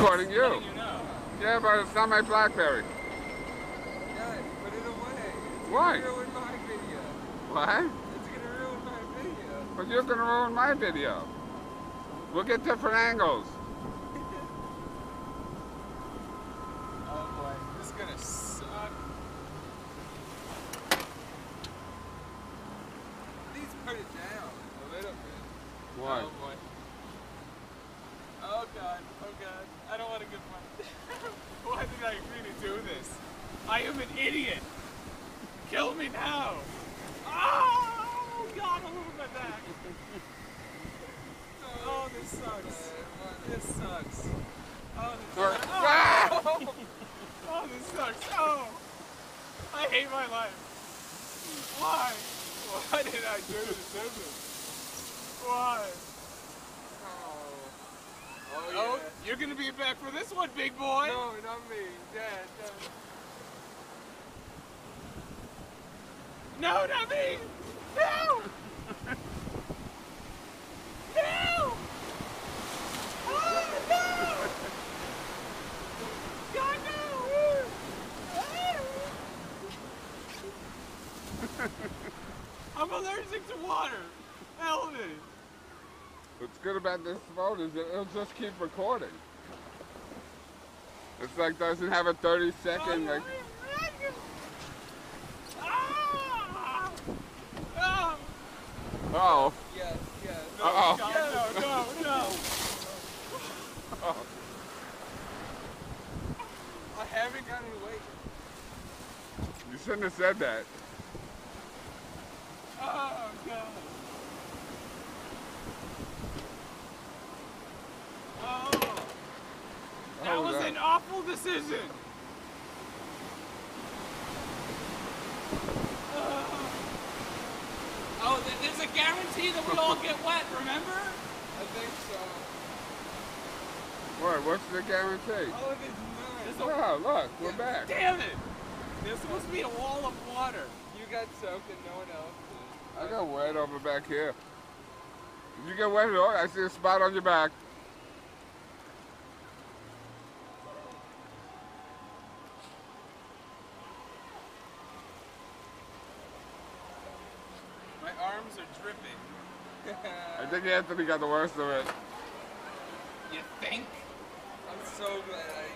recording you. Letting you know. Yeah, but it's not my BlackBerry. Guys, put it away. It's Why? gonna ruin my video. What? It's gonna ruin my video. But you're gonna ruin my video. We'll get different angles. Oh boy, this is gonna suck. Please put it down a little bit. What? Oh boy. Oh god, oh god. I don't want to give my... Why did I agree to do this? I am an idiot. Kill me now. Oh god, all over my back. Oh, this sucks. This sucks. Oh, this sucks. Oh! Oh, this sucks. Oh! I hate my life. Why? Why did I do this? Why? Oh, yeah. Oh, you're gonna be back for this one, big boy. No, not me. Dad, no, not me. No! No! Oh, no! God, no! I'm allergic to water. Help me. What's good about this phone is that it'll just keep recording. It's like doesn't have a 30-second like. Oh. Yes, yes. No, uh-oh. No. Oh. I haven't gotten away. You shouldn't have said that. Oh, God. Oh. That was an awful decision. Oh, there's a guarantee that we all get wet, remember? I think so. What? What's the guarantee? Oh, there's none. Oh, look, we're back. Damn it! There's supposed to be a wall of water. You got soaked and no one else did. I got wet over back here. Did you get wet at all? I see a spot on your back. My arms are dripping. I think Anthony got the worst of it. You think? I'm so glad I